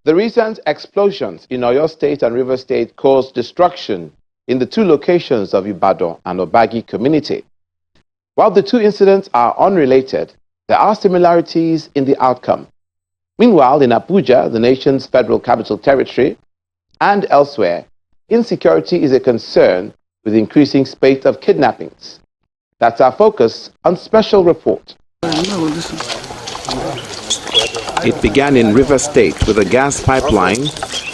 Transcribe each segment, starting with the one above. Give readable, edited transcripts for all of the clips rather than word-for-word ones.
The recent explosions in Oyo State and River State caused destruction in the two locations of Ibadan and Obagi community. While the two incidents are unrelated, there are similarities in the outcome. Meanwhile, in Abuja, the nation's federal capital territory, and elsewhere, insecurity is a concern with increasing spate of kidnappings. That's our focus on Special Report. It began in River State with a gas pipeline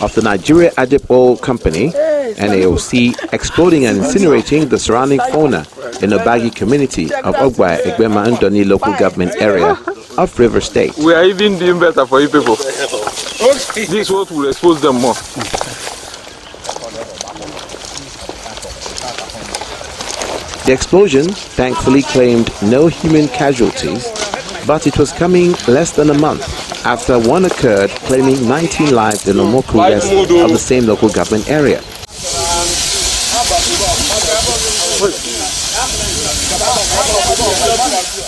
of the Nigerianpolitics Oil Company, NAOC, exploding and incinerating the surrounding fauna in the Obagi community of Ogba Egbema Ndoni local government area of River State. We are even doing better for you people. This what will expose them more. The explosion thankfully claimed no human casualties, but it was coming less than a month after one occurred claiming 19 lives in Omoku West of the same local government area.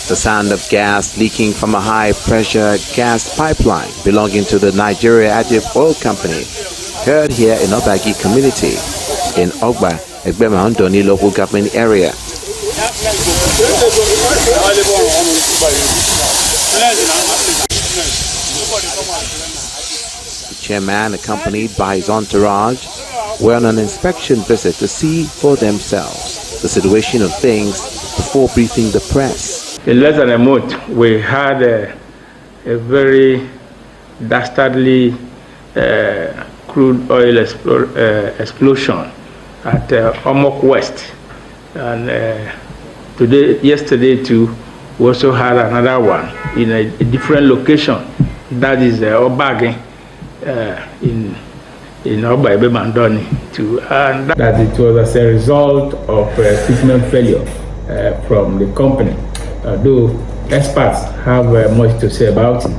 The sound of gas leaking from a high-pressure gas pipeline belonging to the Nigerianpolitics Oil Company heard here in Obagi community in Ogba Egbema Ndoni local government area. The chairman, accompanied by his entourage, were on an inspection visit to see for themselves the situation of things before briefing the press. In less than a month, we had a very dastardly crude oil explosion at Omok West, and yesterday too, we also had another one in a different location, that is Obagi in Ogba Egbema Ndoni too, and that it was as a result of equipment failure from the company. Though experts have much to say about it,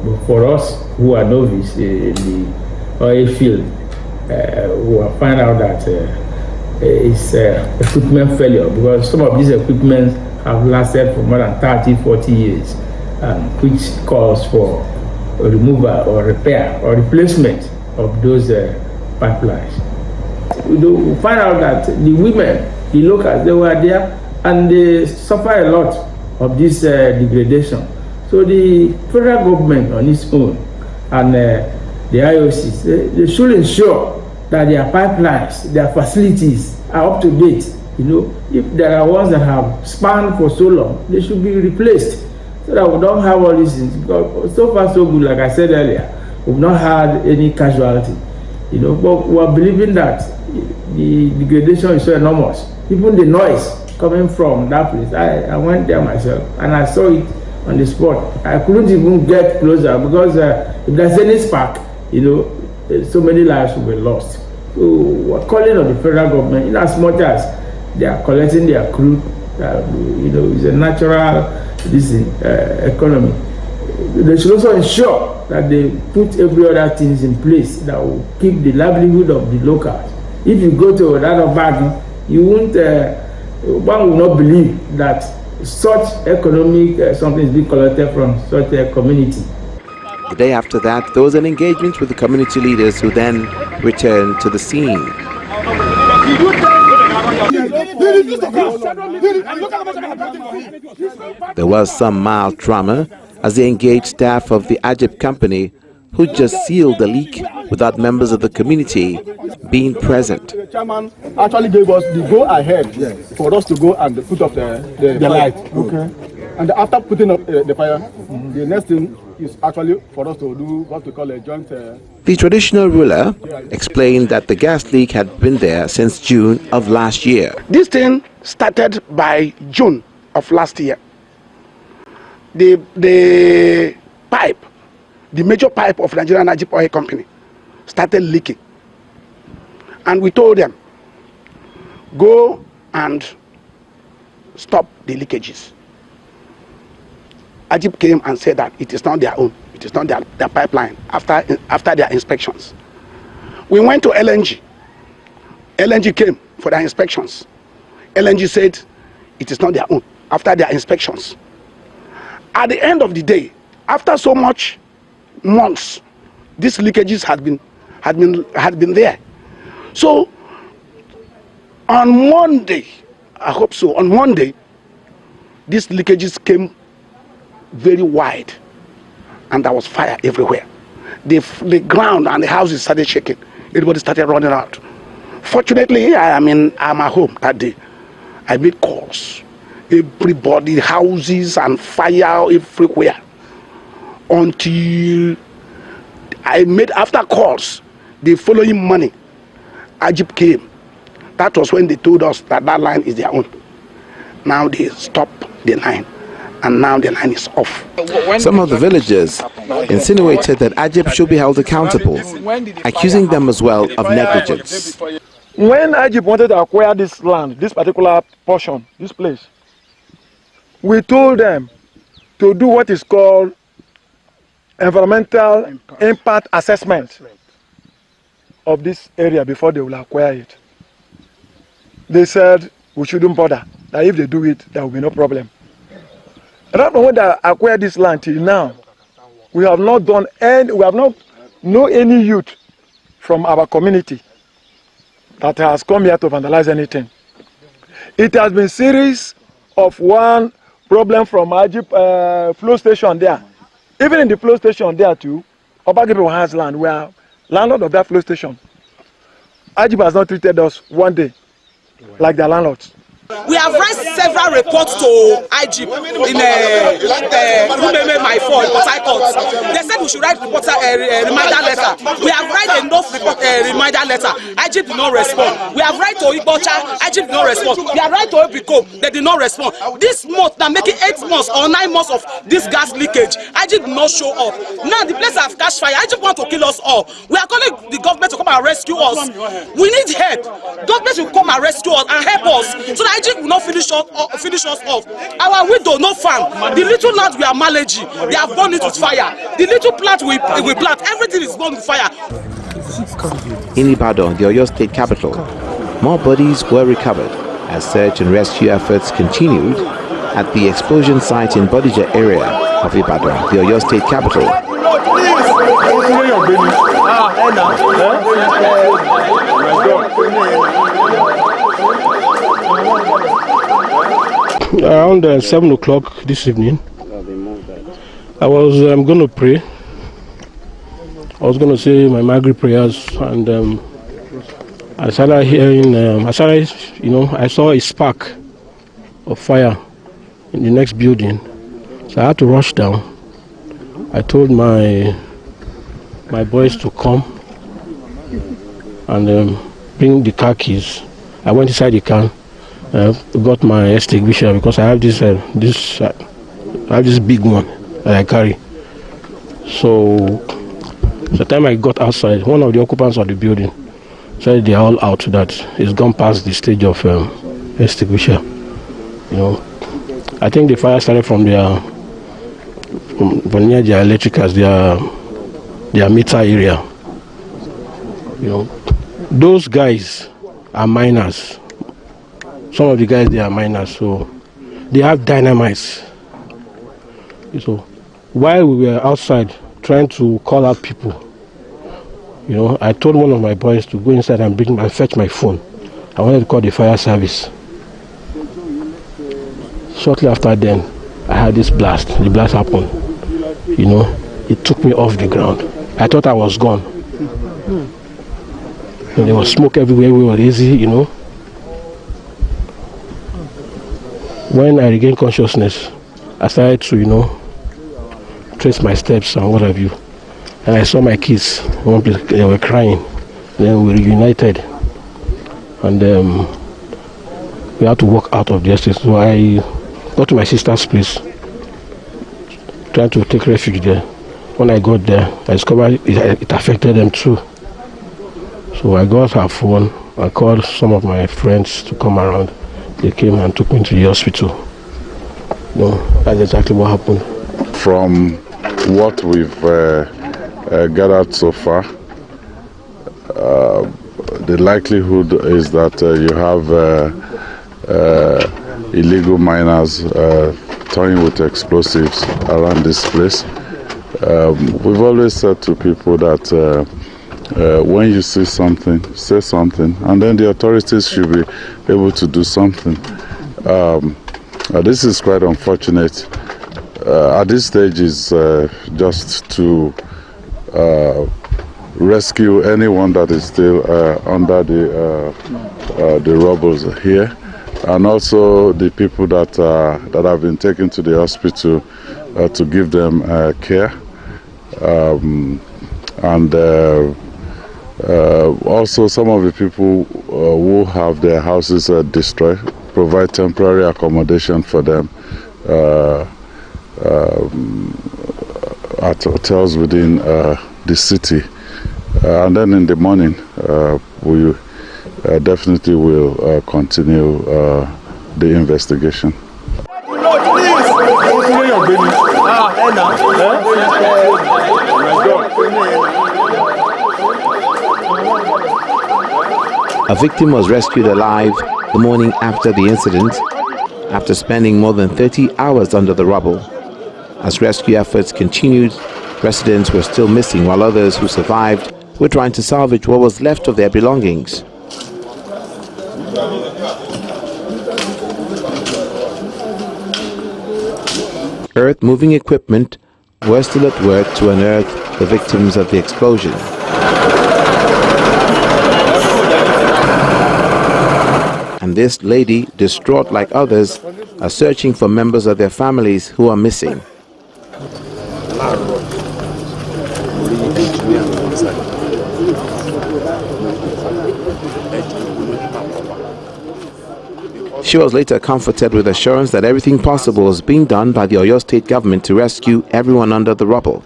but for us who are novice in the oil field, we will find out that it's equipment failure, because some of these equipment have lasted for more than 30-40 years, which calls for a removal or repair or replacement of those pipelines. We find out that the women, the locals, they were there and they suffer a lot of this degradation. So the federal government on its own and the IOCs, they should ensure that their pipelines, their facilities are up to date. You know, if there are ones that have spanned for so long, they should be replaced so that we don't have all these things. Because so far so good, like I said earlier, we've not had any casualty. You know, but we are believing that the degradation is so enormous. Even the noise coming from that place, I went there myself and I saw it on the spot. I couldn't even get closer because if there's any spark, you know, so many lives will be lost. So we're calling on the federal government, in as much as they are collecting their crude, you know, it's a natural economy. They should also ensure that they put every other things in place that will keep the livelihood of the locals. If you go to another bag, you won't, one will not believe that such economic something is being collected from such a community. The day after that, there was an engagement with the community leaders who then returned to the scene. There was some mild drama as they engaged staff of the Ajib company who just sealed the leak without members of the community being present. The chairman actually gave us the go-ahead for us to go and put up the light. Okay. And after putting up the fire, the next thing is actually for us to do what we call a joint... The traditional ruler explained that the gas leak had been there since June of last year. This thing started by June of last year. The pipe, the major pipe of Nigerianpolitics Oil Company started leaking. And we told them, go and stop the leakages. Ajib came and said that it is not their own, it is not their pipeline after their inspections. We went to LNG. LNG came for their inspections. LNG said it is not their own after their inspections. At the end of the day, after so much months, these leakages had been there. So on Monday, I hope so, on Monday, these leakages came very wide and there was fire everywhere. The ground and the houses started shaking. Everybody started running out. Fortunately, I'm at home that day. I made calls. Everybody, houses and fire everywhere. Until I made, after calls, the following morning, Ajib came. That was when they told us that line is their own. Now they stopped the line, and now the line is off. Some of the villagers insinuated that Ajib should be held accountable, accusing them as well of negligence. When Ajib wanted to acquire this land, this particular portion, this place, we told them to do what is called environmental impact assessment of this area before they will acquire it. They said we shouldn't bother, that if they do it, there will be no problem. And after when they acquired this land till now, we have not done any, we have not known any youth from our community that has come here to vandalize anything. It has been series of one problem from Ajib flow station there. Even in the flow station there too, Obagibo has land. We are landlord of that flow station. Ajib has not treated us one day like the landlords. We have raised several reports to IGP in my phone, Port Harcourt. They said we should write reminder letter. We have write enough reminder letter. IGP did not respond. We have write to Ibocha, IGP did not respond. We have write to Obiko, they did not respond. This month, now making 8 months or 9 months of this gas leakage, IGP did not show up. Now the place have catch fire. IGP want to kill us all. We are calling the government to come and rescue us. We need help. Government will come and rescue us and help us so that IGP will not finish us off. Our widow, no farm. The little land we are managing, they have burned it with fire. The little plant we plant, everything is burned with fire. In Ibadan, the Oyo State capital, more bodies were recovered as search and rescue efforts continued at the explosion site in Bodija area of Ibadan, the Oyo State capital. Around 7 o'clock this evening, I was going to pray. I was going to say my Maghrib prayers, and I started hearing, I saw a spark of fire in the next building. So I had to rush down. I told my boys to come and bring the car keys. I went inside the car. Got my extinguisher because I have this big one that I carry. So the time I got outside, one of the occupants of the building said they are all out, that it's gone past the stage of extinguisher. I think the fire started from near their electricals, their meter area. Those guys are miners. Some of the guys, they are miners, so they have dynamites. So while we were outside trying to call out people, I told one of my boys to go inside and fetch my phone. I wanted to call the fire service. Shortly after then, I had this blast. The blast happened. It took me off the ground. I thought I was gone. And there was smoke everywhere. We were lazy, When I regained consciousness, I started to, trace my steps and what have you. And I saw my kids. One place, they were crying. Then we reunited. And we had to walk out of the estate. So I got to my sister's place, trying to take refuge there. When I got there, I discovered it affected them too. So I got her phone. I called some of my friends to come around. They came and took me to the hospital. That's exactly what happened. From what we've gathered so far, the likelihood is that you have illegal miners toying with explosives around this place. we've always said to people that when you see something, say something, and then the authorities should be able to do something. This is quite unfortunate. At this stage is just to rescue anyone that is still under the rubble here, and also the people that have been taken to the hospital to give them care, and also some of the people who have their houses destroyed, provide temporary accommodation for them at hotels within the city. And then in the morning, we definitely will continue the investigation. A victim was rescued alive the morning after the incident, after spending more than 30 hours under the rubble. As rescue efforts continued, residents were still missing, while others who survived were trying to salvage what was left of their belongings. Earth-moving equipment were still at work to unearth the victims of the explosion. And this lady, distraught like others, are searching for members of their families who are missing. She was later comforted with assurance that everything possible is being done by the Oyo State government to rescue everyone under the rubble.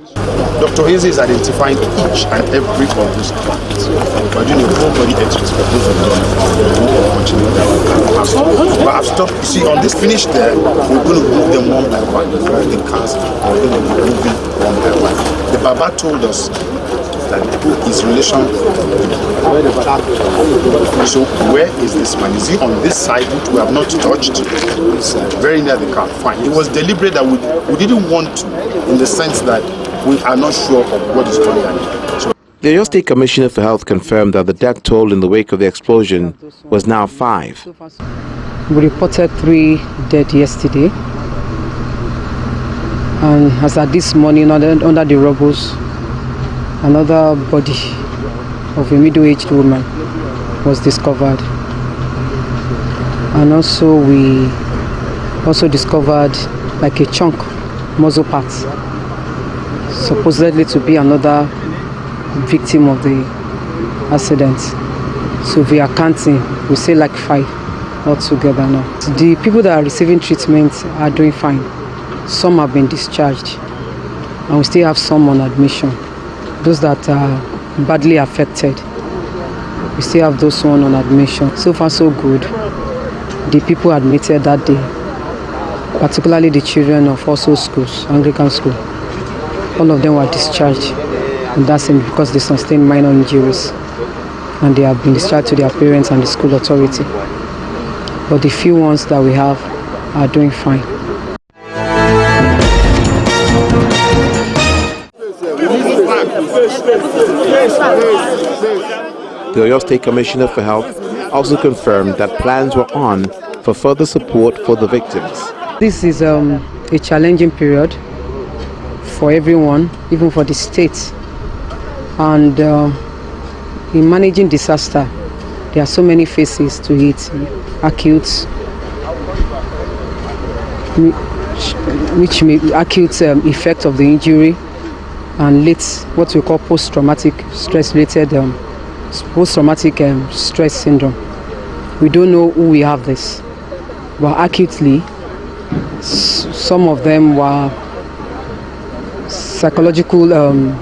Dr. Eze is identifying each and every of those plants. We're doing a full body x-ray for both of them. But I've stopped. You see, on this finish there, we're going to move them one by one. All the cars are going to be moving one by one. The Baba told us that his relation. So where is this man? Is he on this side, which we have not touched? Very near the car. Fine. It was deliberate that we didn't want to, in the sense that we are not sure of what is going on. The Oyo State Commissioner for Health confirmed that the death toll in the wake of the explosion was now 5. We reported 3 dead yesterday, and as at this morning, under the rubble, another body of a middle-aged woman was discovered. And also we discovered like a chunk, muzzle part, supposedly to be another victim of the accident. So we are counting, we say like 5 altogether now. The people that are receiving treatment are doing fine. Some have been discharged, and we still have some on admission. Those that are badly affected, we still have those one on admission. So far so good. The people admitted that day, particularly the children of also schools, Anglican school, all of them were discharged, and that's because they sustained minor injuries, and they have been discharged to their parents and the school authority. But the few ones that we have are doing fine. The Oyo State Commissioner for Health also confirmed that plans were on for further support for the victims. This is a challenging period for everyone, even for the state. And in managing disaster, there are so many phases to it. Acute, which may be acute effect of the injury, and late, what we call post-traumatic stress-related post-traumatic stress syndrome. We don't know who we have this, but acutely, some of them were psychological,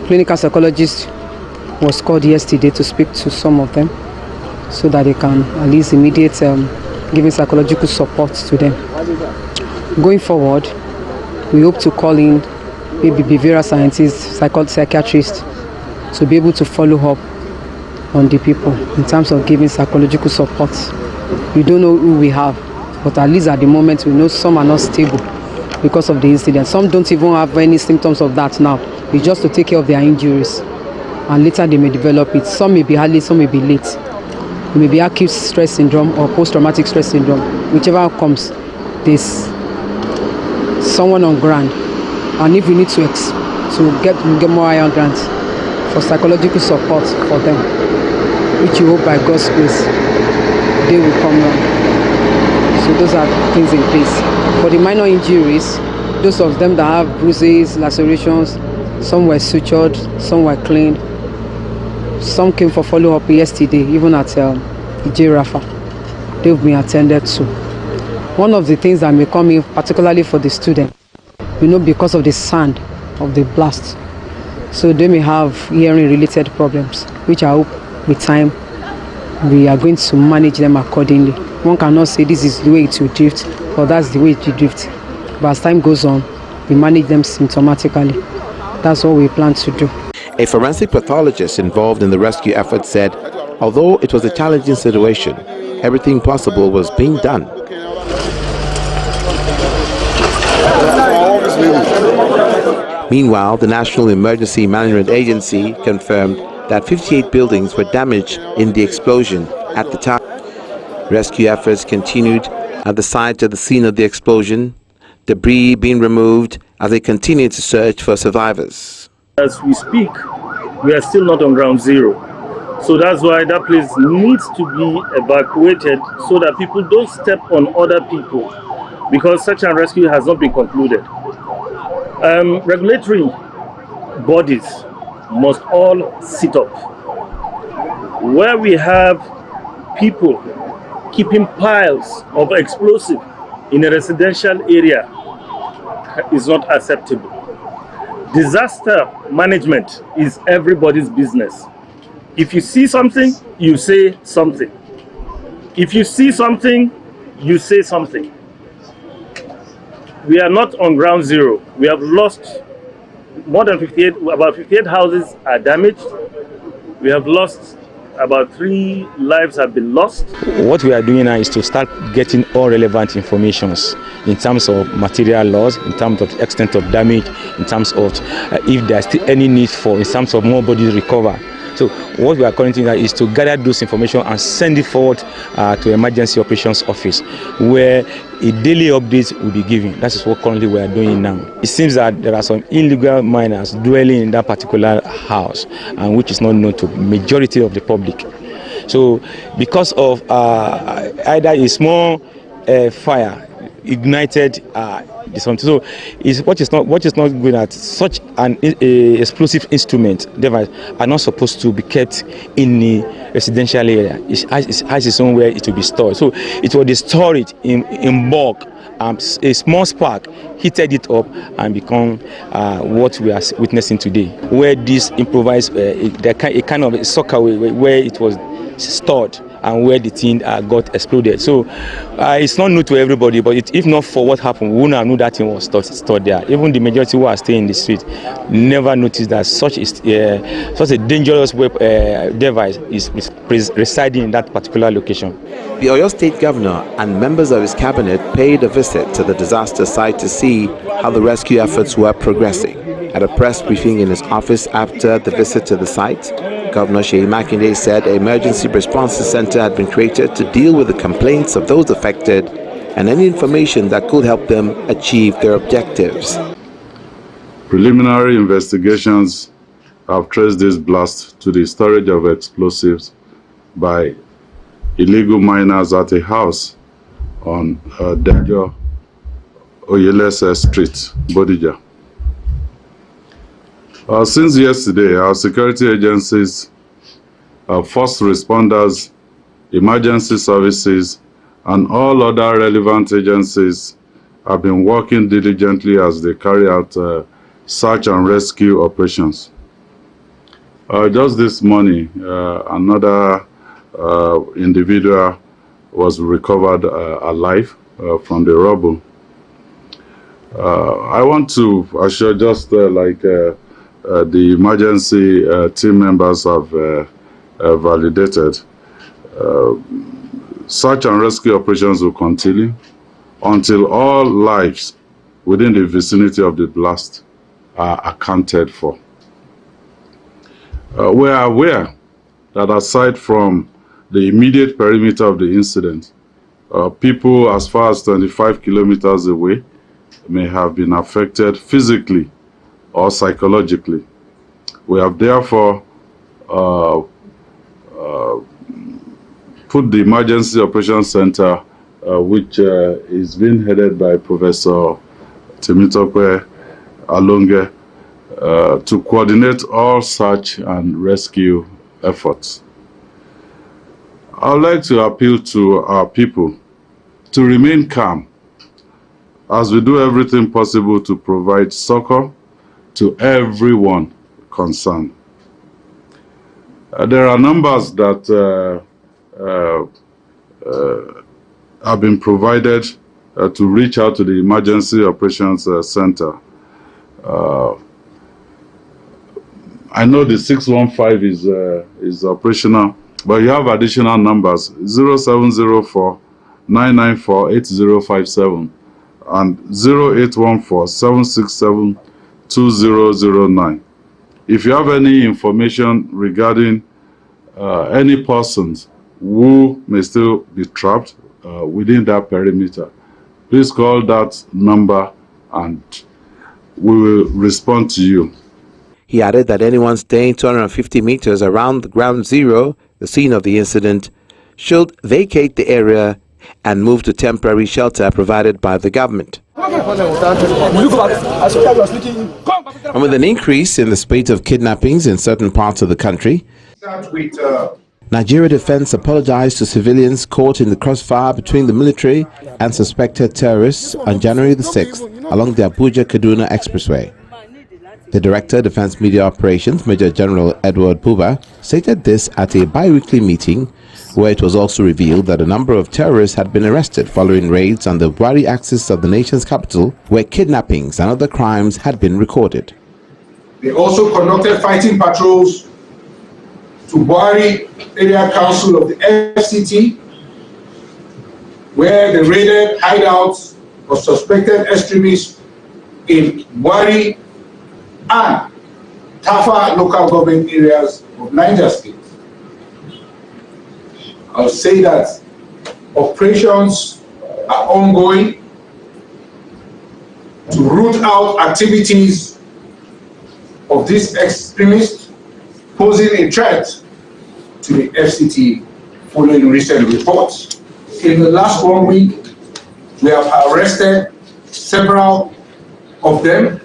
clinical psychologist was called yesterday to speak to some of them, so that they can at least immediate giving psychological support to them. Going forward, we hope to call in maybe behavioral scientists, psychiatrists, to be able to follow up on the people in terms of giving psychological support. We don't know who we have, but at least at the moment we know some are not stable, because of the incident. Some don't even have any symptoms of that now. It's just to take care of their injuries, and later they may develop it. Some may be early, some may be late. It may be acute stress syndrome or post-traumatic stress syndrome. Whichever comes, there's someone on ground, and if we need to get more eye on ground for psychological support for them, which you hope by God's grace they will come around. So those are things in place. For the minor injuries, those of them that have bruises, lacerations, some were sutured, some were cleaned. Some came for follow-up yesterday, even at Rafa. They've been attended to. One of the things that may come in, particularly for the student, because of the sound of the blast. So they may have hearing-related problems, which I hope with time we are going to manage them accordingly. One cannot say this is the way it will drift, or that's the way it will drift. But as time goes on, we manage them symptomatically. That's what we plan to do. A forensic pathologist involved in the rescue effort said, although it was a challenging situation, everything possible was being done. Meanwhile, the National Emergency Management Agency confirmed that 58 buildings were damaged in the explosion at the time. Rescue efforts continued at the site of the scene of the explosion, debris being removed as they continue to search for survivors. As we speak, we are still not on ground zero. So that's why that place needs to be evacuated so that people don't step on other people, because search and rescue has not been concluded. Regulatory bodies must all sit up. Where we have people keeping piles of explosive in a residential area is not acceptable. Disaster management is everybody's business. If you see something, you say something. If you see something, you say something. We are not on ground zero. We have lost more than 58, about 58 houses are damaged. We have lost about 3 lives have been lost. What we are doing now is to start getting all relevant informations in terms of material loss, in terms of the extent of damage, in terms of if there's still any need for, in terms of more bodies recover. So what we are currently doing is to gather those information and send it forward to Emergency Operations Office, where a daily update will be given. That is what currently we are doing now. It seems that there are some illegal miners dwelling in that particular house, and which is not known to majority of the public. So because of either a small fire ignited something. So what is not good at such an explosive instrument device are not supposed to be kept in the residential area. It has its own where it will be stored. So it will store it in bulk. A small spark heated it up and become what we are witnessing today, where this improvised a kind of a sockaway where it was stored and where the thing got exploded. So it's not new to everybody, but if not for what happened, we would not know that thing was stored there. Even the majority who are staying in the street never noticed that such a dangerous device is residing in that particular location. The Oyo State Governor and members of his cabinet paid a visit to the disaster site to see how the rescue efforts were progressing. At a press briefing in his office after the visit to the site, Governor Seyi Makinde said an emergency response center had been created to deal with the complaints of those affected and any information that could help them achieve their objectives. Preliminary investigations have traced this blast to the storage of explosives by illegal miners at a house on Dajo Oyelese Street, Bodija. Since yesterday, our security agencies, first responders, emergency services, and all other relevant agencies have been working diligently as they carry out search and rescue operations. Just this morning, another individual was recovered alive from the rubble. I want to assure, just like the emergency team members have validated, search and rescue operations will continue until all lives within the vicinity of the blast are accounted for. We are aware that aside from the immediate perimeter of the incident, people as far as 25 kilometers away may have been affected physically or psychologically. We have therefore put the Emergency Operations Center, which is being headed by Professor Temitope Alonge, to coordinate all search and rescue efforts. I would like to appeal to our people to remain calm as we do everything possible to provide succor to everyone concerned. There are numbers that have been provided to reach out to the Emergency Operations Center. I know the 615 is operational, but you have additional numbers 0704 994 8057 and 0814 767 2009. If you have any information regarding any persons who may still be trapped within that perimeter, please call that number and we will respond to you. He added that anyone staying 250 meters around the ground zero, the scene of the incident, should vacate the area and move to temporary shelter provided by the government. And with an increase in the spate of kidnappings in certain parts of the country, Nigeria Defense apologized to civilians caught in the crossfire between the military and suspected terrorists on January the 6th along the Abuja-Kaduna Expressway. The Director, Defense Media Operations, Major General Edward Buba, stated this at a bi-weekly meeting where it was also revealed that a number of terrorists had been arrested following raids on the Buhari axis of the nation's capital, where kidnappings and other crimes had been recorded. They also conducted fighting patrols to Buhari Area Council of the FCT, where they raided hideouts of suspected extremists in Buhari and Tafa local government areas of Niger State. I'll say that operations are ongoing to root out activities of these extremists posing a threat to the FCT following recent reports. In the last 1 week, we have arrested several of them,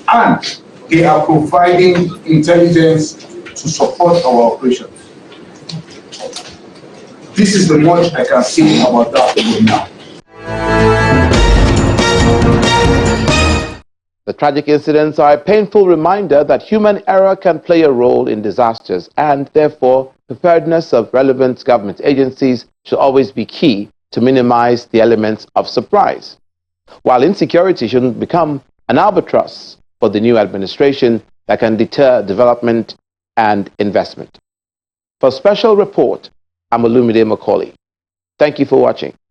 and they are providing intelligence to support our operations. This is the much I can say about that now. The tragic incidents are a painful reminder that human error can play a role in disasters, and therefore preparedness of relevant government agencies should always be key to minimize the elements of surprise. While insecurity shouldn't become an albatross for the new administration that can deter development and investment. For Special Report, I'm Olumide Macaulay. Thank you for watching.